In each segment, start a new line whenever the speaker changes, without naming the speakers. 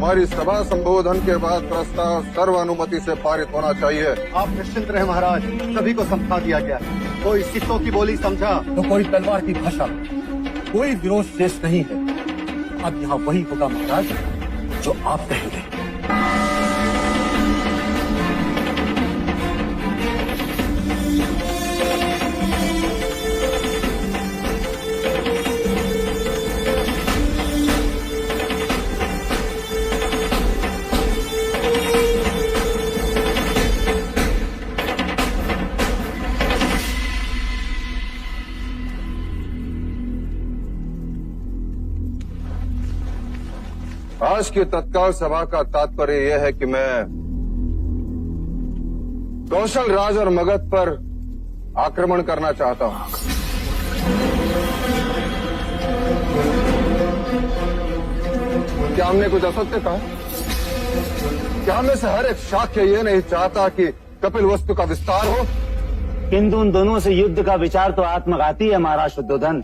हमारी सभा संबोधन के बाद प्रस्ताव सर्वानुमति से पारित होना चाहिए।
आप निश्चिंत रहे महाराज, सभी को समझा दिया गया। कोई सिक्कों की बोली समझा
तो कोई तलवार की भाषा, कोई विरोध शेष नहीं है। अब यहाँ वही होगा महाराज जो आप कहेंगे।
आज की तत्काल सभा का तात्पर्य यह है कि मैं कौशल राज और मगध पर आक्रमण करना चाहता हूं। क्या हमने कुछ असत्य कहा? क्या हमें से हर एक शाक्य ये नहीं चाहता कि कपिल वस्तु का विस्तार हो?
किंतु उन दोनों से युद्ध का विचार तो आत्मघाती है महाराज शुद्धोधन।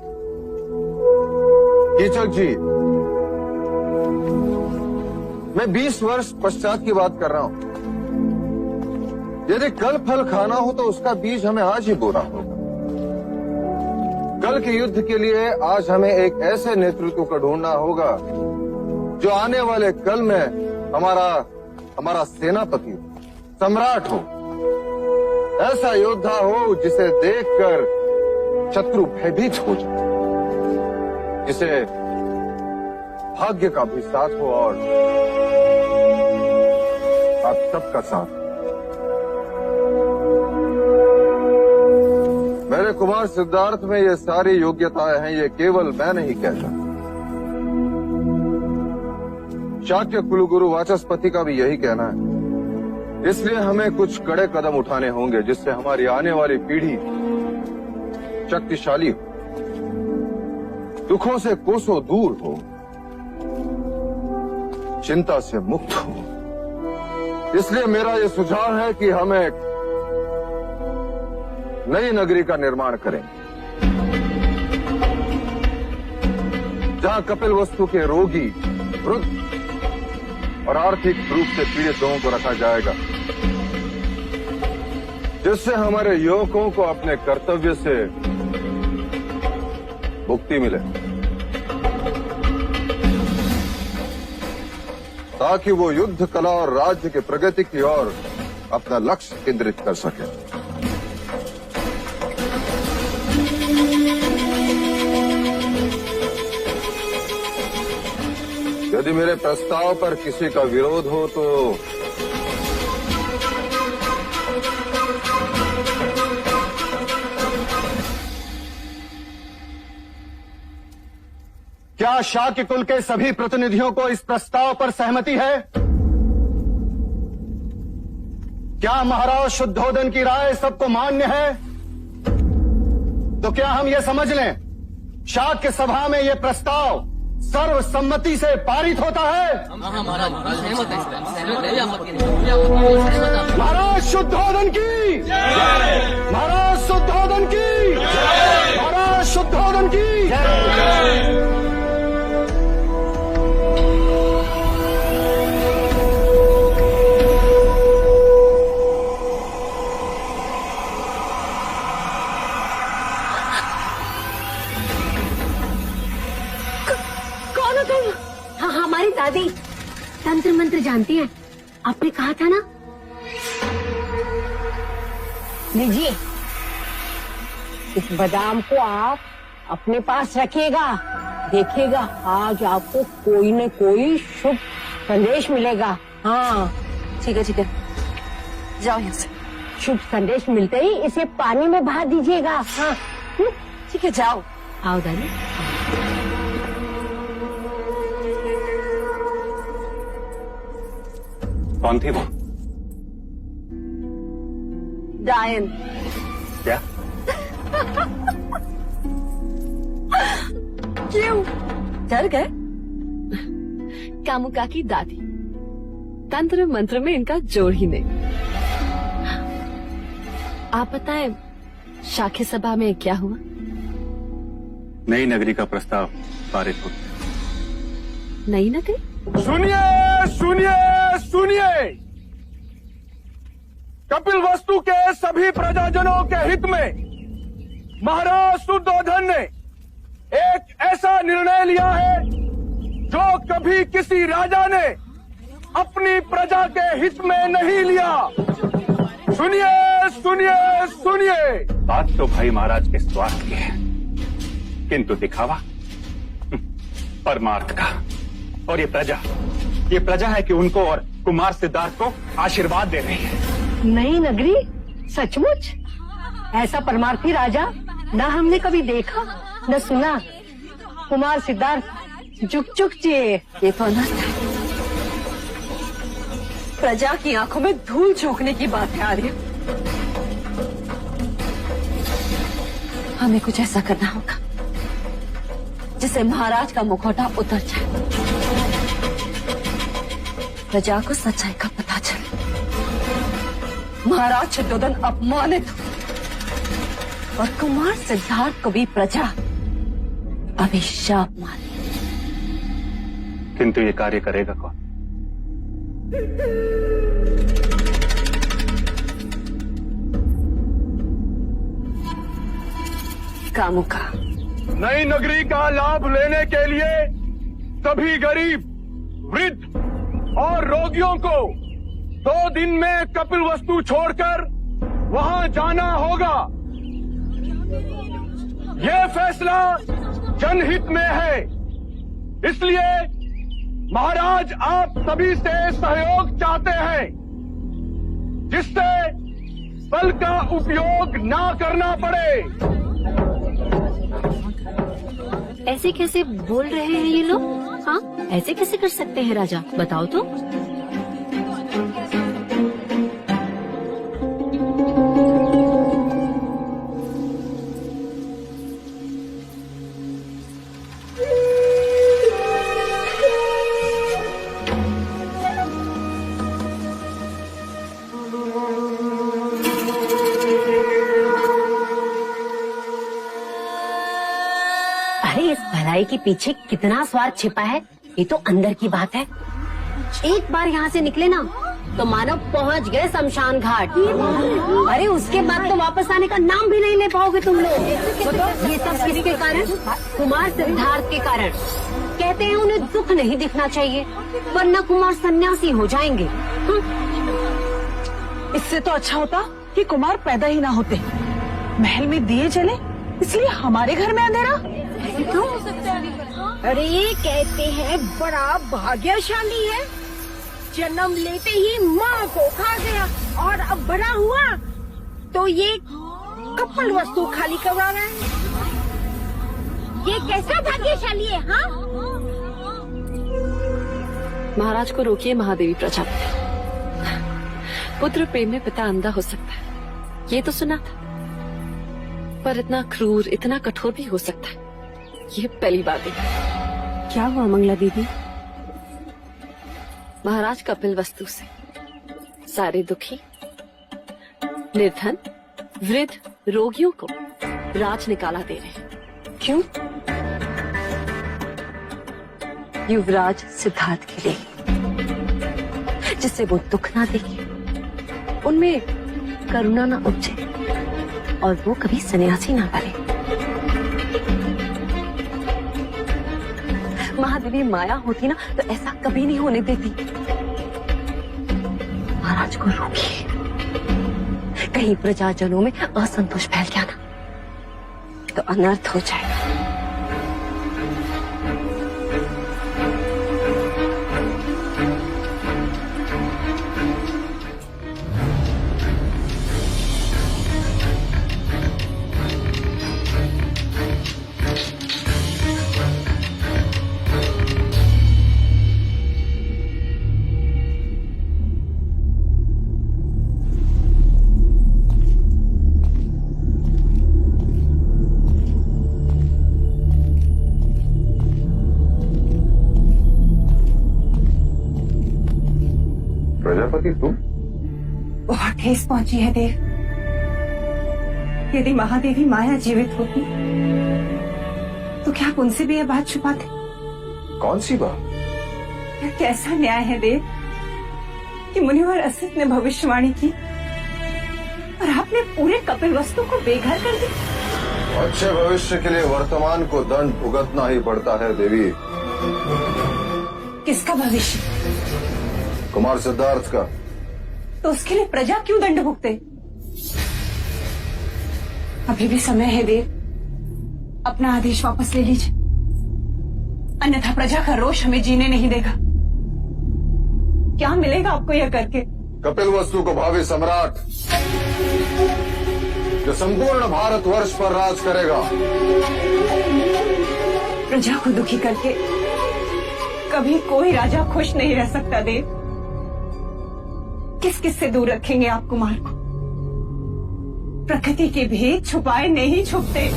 कीचक जी, मैं 20 वर्ष पश्चात की बात कर रहा हूं। यदि कल फल खाना हो तो उसका बीज हमें आज ही बोना होगा। कल के युद्ध के लिए आज हमें एक ऐसे नेतृत्व को ढूंढना होगा जो आने वाले कल में हमारा सेनापति हो, सम्राट हो, ऐसा योद्धा हो जिसे देखकर शत्रु भयभीत हो जाए, जिसे भाग्य का भी साथ हो और आप सबका साथ। मेरे कुमार सिद्धार्थ में ये सारी योग्यताएं हैं, ये केवल मैं नहीं कहता। शाक्य कुलगुरु वाचस्पति का भी यही कहना है। इसलिए हमें कुछ कड़े कदम उठाने होंगे जिससे हमारी आने वाली पीढ़ी शक्तिशाली हो, दुखों से कोसों दूर हो, चिंता से मुक्त हो। इसलिए मेरा ये सुझाव है कि हम एक नई नगरी का निर्माण करें, जहां कपिल वस्तु के रोगी, वृद्ध और आर्थिक रूप से पीड़ित लोगों को रखा जाएगा, जिससे हमारे युवकों को अपने कर्तव्य से मुक्ति मिले, ताकि वो युद्ध कला और राज्य की प्रगति की ओर अपना लक्ष्य केंद्रित कर सके। यदि मेरे प्रस्ताव पर किसी का विरोध हो तो
क्या शाक्य कुल के सभी प्रतिनिधियों को इस प्रस्ताव पर सहमति है? क्या महाराज शुद्धोधन की राय सबको मान्य है? तो क्या हम ये समझ लें, शाक्य सभा में ये प्रस्ताव सर्वसम्मति से पारित होता है? महाराज शुद्धोधन की, महाराज शुद्धोधन की, महाराज शुद्धोधन की।
हाँ, हमारी दादी तंत्र मंत्र जानती है, आपने कहा था ना। लीजिए, इस बादाम को आप अपने पास रखिएगा, देखिएगा आज आपको कोई न कोई शुभ संदेश मिलेगा। हाँ
ठीक है, जाओ यहाँ से।
शुभ संदेश मिलते ही इसे पानी में बहा दीजिएगा। हाँ
ठीक है, जाओ।
आओ दादी।
कौन थी वो?
डायन।
क्या?
क्यों डर गए? कामुका की दादी, तंत्र मंत्र में इनका जोड़ ही नहीं। आप बताएं, शाक्य सभा में क्या हुआ?
नई नगरी का प्रस्ताव पारित हो।
नई नगरी?
सुनिए सुनिए सुनिए, कपिल वस्तु के सभी प्रजाजनों के हित में महाराज शुद्धोधन ने एक ऐसा निर्णय लिया है जो कभी किसी राजा ने अपनी प्रजा के हित में नहीं लिया। सुनिए सुनिए सुनिए।
बात तो भाई महाराज के स्वार्थ की है, किंतु दिखावा परमार्थ का। और ये प्रजा है कि उनको और कुमार सिद्धार्थ को आशीर्वाद दे रही है।
नहीं नगरी, सचमुच ऐसा परमार्थी राजा ना हमने कभी देखा न सुना। कुमार सिद्धार्थ चुक चुक चिए।
ये तो अनर्थ है। प्रजा की आंखों में धूल झोंकने की बात है आर्य। हमें कुछ ऐसा करना होगा जिससे महाराज का मुखौटा उतर जाए, प्रजा को सच्चाई का पता चले, महाराज शुद्धोधन अपमानित हो और कुमार सिद्धार्थ को भी प्रजा अभिशाप माने।
किंतु ये कार्य करेगा कौन?
कामुका।
नई नगरी का लाभ लेने के लिए सभी गरीब, वृद्ध और रोगियों को 2 दिन में कपिल वस्तु छोड़कर वहां जाना होगा। यह फैसला जनहित में है, इसलिए महाराज आप सभी से सहयोग चाहते हैं जिससे बल का उपयोग ना करना पड़े।
ऐसे कैसे बोल रहे हैं ये लोग? हाँ, ऐसे कैसे कर सकते हैं राजा, बताओ तो।
अरे इस भलाई के पीछे कितना स्वार्थ छिपा है, ये तो अंदर की बात है। एक बार यहाँ से निकले ना तो मानो पहुँच गए शमशान घाट। अरे उसके बाद तो वापस आने का नाम भी नहीं ले पाओगे तुम लोग। ये सब किसके कारण? कुमार सिद्धार्थ के कारण। कहते हैं उन्हें दुख नहीं दिखना चाहिए वरना कुमार सन्यासी हो जाएंगे।
इससे तो अच्छा होता कि कुमार पैदा ही ना होते। महल में दिए जले इसलिए हमारे घर में अंधेरा।
अरे ये कहते हैं बड़ा भाग्यशाली है, जन्म लेते ही माँ को खा गया और अब बड़ा हुआ तो ये कपिल वस्तु खाली करवा रहा है। ये कैसा भाग्यशाली है? हाँ,
महाराज को रोकिए महादेवी प्रजापति। पुत्र प्रेम में पिता अंधा हो सकता है, ये तो सुना था, पर इतना क्रूर, इतना कठोर भी हो सकता है, ये पहली बात है।
क्या हुआ मंगला दीदी?
महाराज कपिल वस्तु से सारे दुखी, निर्धन, वृद्ध, रोगियों को राज निकाला दे रहे हैं।
क्यों?
युवराज सिद्धार्थ के लिए, जिससे वो दुख ना देखे, उनमें करुणा ना उपजे और वो कभी सन्यासी ना बने। महादेवी माया होती ना तो ऐसा कभी नहीं होने देती। महाराज को रोकिए, कहीं प्रजाजनों में असंतोष फैल गया ना तो अनर्थ हो जाएगा।
प्रजापति तुम?
बहुत ठेस पहुंची है देव। यदि महादेवी माया जीवित होती तो क्या आप उनसे भी यह बात छुपाते?
कौन सी बात?
यह कैसा न्याय है देव कि मुनिवर असित ने भविष्यवाणी की और आपने पूरे कपिल वस्तु को बेघर कर दिया।
अच्छे भविष्य के लिए वर्तमान को दंड भुगतना ही पड़ता है देवी।
किसका भविष्य?
कुमार सिद्धार्थ का।
तो उसके लिए प्रजा क्यों दंड भुगते? अभी भी समय है देव, अपना आदेश वापस ले लीजिए, अन्यथा प्रजा का रोष हमें जीने नहीं देगा। क्या मिलेगा आपको यह करके?
कपिल वस्तु को भावी सम्राट जो संपूर्ण भारतवर्ष पर राज करेगा।
प्रजा को दुखी करके कभी कोई राजा खुश नहीं रह सकता देव। किस किस से दूर रखेंगे आप कुमार को? प्रकृति के भेद छुपाए नहीं छुपते।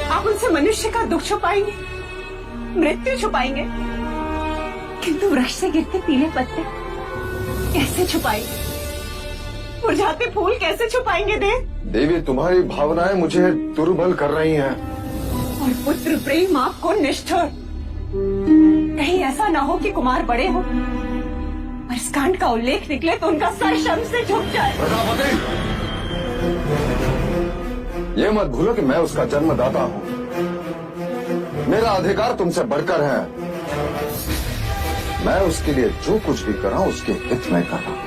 आप उनसे मनुष्य का दुख छुपाएंगे, मृत्यु छुपाएंगे, किंतु वृक्ष से गिरते पीले पत्ते कैसे छुपाएंगे? मुरझाते फूल कैसे छुपाएंगे देव?
देवी, तुम्हारी भावनाएं मुझे दुर्बल कर रही हैं।
और पुत्र प्रेम आपको निष्ठुर। कहीं ऐसा ना हो कि कुमार बड़े हो और इस कांड का उल्लेख निकले तो उनका सर शर्म से झुक जाए।
प्रजापति, ये मत भूलो कि मैं उसका जन्मदाता हूँ। मेरा अधिकार तुमसे बढ़कर है। मैं उसके लिए जो कुछ भी कर रहा हूं उसके हित में कर रहा हूं।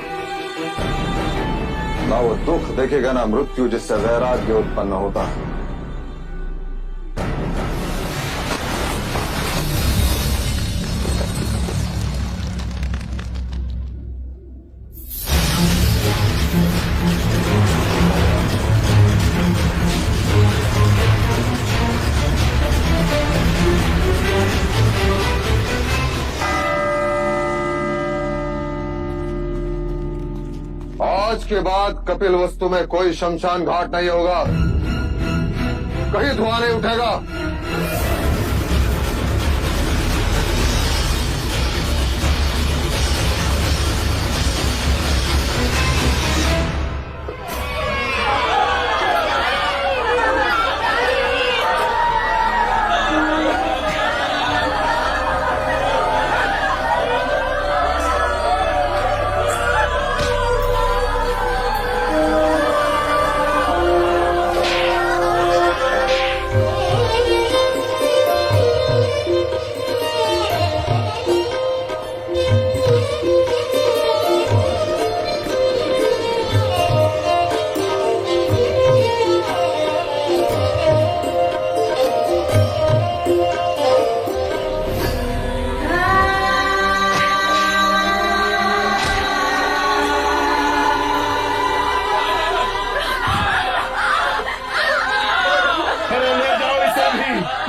ना वो दुख देखेगा ना मृत्यु जिससे वैराग्य उत्पन्न होता है। आज के बाद कपिल वस्तु में कोई शमशान घाट नहीं होगा, कहीं धुआं नहीं उठेगा।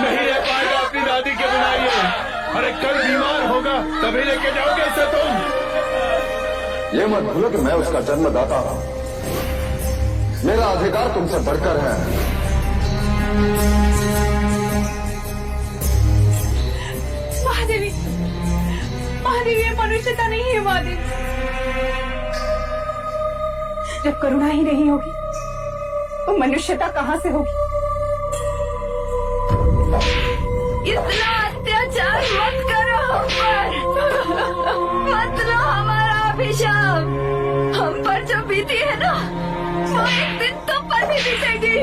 नहीं रह पाएगा अपनी दादी के बिना ये। अरे कल बीमार होगा तभी लेके जाओगे इसे तुम।
ये मत भूलो कि मैं उसका जन्मदाता हूं। मेरा अधिकार तुमसे बढ़कर है।
महादेवी, महादेवी, ये मनुष्यता नहीं है महादेवी। जब करुणा ही नहीं होगी तो मनुष्यता कहाँ से होगी?
इतना अत्याचार मत करो हम पर, मत लो हमारा अभिशाप। हम पर जो बीती है ना वो एक दिन तुम पर भी बीतेगी,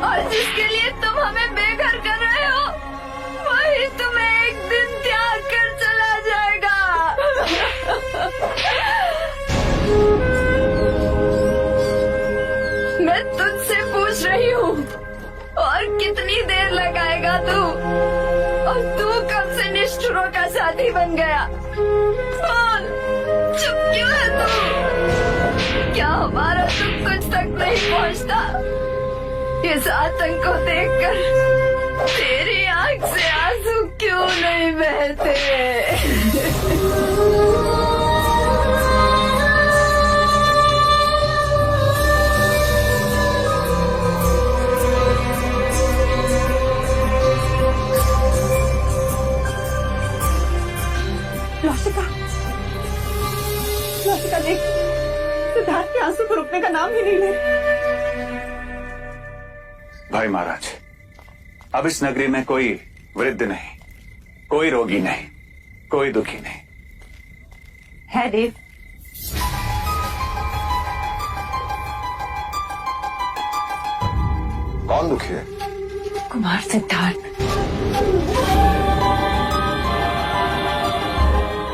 और जिसके लिए तुम हमें बेघर कर रहे हो वही तुम्हें एक दिन त्याग कर चला जाएगा। मैं तुझसे पूछ रही हूँ, और कितनी देर लगाएगा तू? और तू कब से निष्ठुरों का साथी बन गया? बोल, चुप क्यों है तू? क्या हमारा दुख कुछ तक नहीं पहुँचता? इस आतंक को देखकर तेरी आंख से आंसू क्यों नहीं बहते?
लौशिका देख, सिद्धार्थ के आंसू को रुकने का नाम ही नहीं ले।
भाई महाराज, अब इस नगरी में कोई वृद्ध नहीं, कोई रोगी नहीं, कोई दुखी नहीं।
है देव।
कौन दुखी है?
कुमार सिद्धार्थ।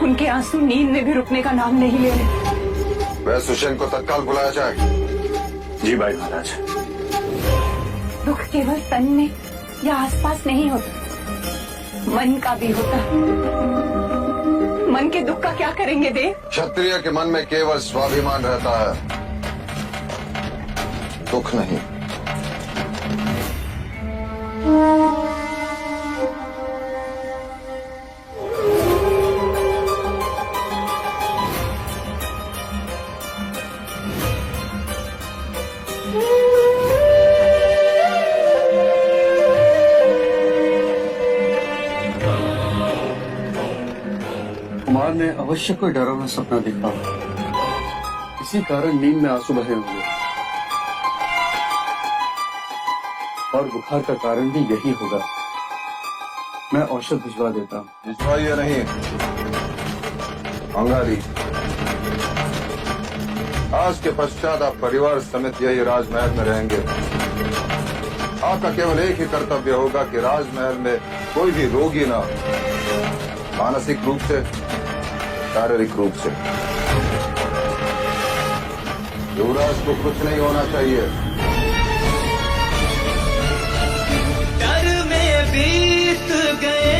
उनके आंसू नींद में भी रुकने का नाम नहीं ले रहे।
वह सुषेण को तत्काल बुलाया जाए।
जी भाई महाराज।
दुख केवल तन में या आसपास नहीं होता, मन का भी होता। मन के दुख का क्या करेंगे देव?
क्षत्रिय के मन में केवल स्वाभिमान रहता है, दुख नहीं।
कुमार ने अवश्य कोई डरावना सपना देखा, इसी कारण नींद में आंसू बहे होंगे, और बुखार का कारण भी यही होगा। मैं औषध भिजवा देता हूँ।
भिजवाइए नहीं, अंगारी। आज के पश्चात आप परिवार समेत यही राजमहल में रहेंगे। आपका केवल एक ही कर्तव्य होगा कि राजमहल में कोई भी रोगी ना, मानसिक रूप से, शारीरिक रूप से। युवराज को कुछ नहीं होना चाहिए।
डर में बीत गए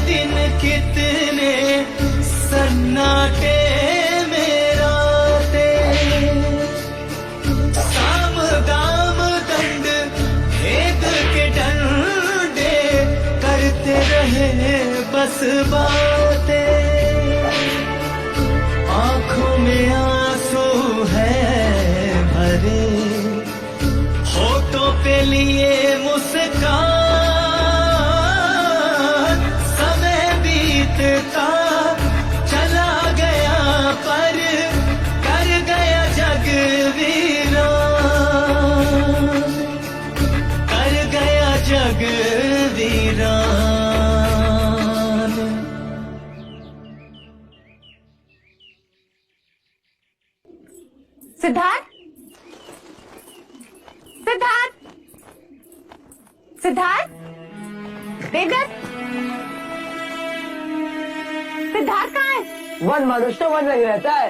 दिन कितने, सन्नाटे में रातें, साम दाम दंड भेद के डंडे करते रहे बस बातें। आंखों में आंसू है भरे, होठों पे लिए मुस्कान, समय बीतता चला गया पर कर गया जग वीरान, कर गया जग वीरान।
सिद्धार्थ, सिद्धार्थ, सिद्धार्थ, देवदत्त, सिद्धार्थ कहाँ है?
वन मनुष्य वन में ही रहता है।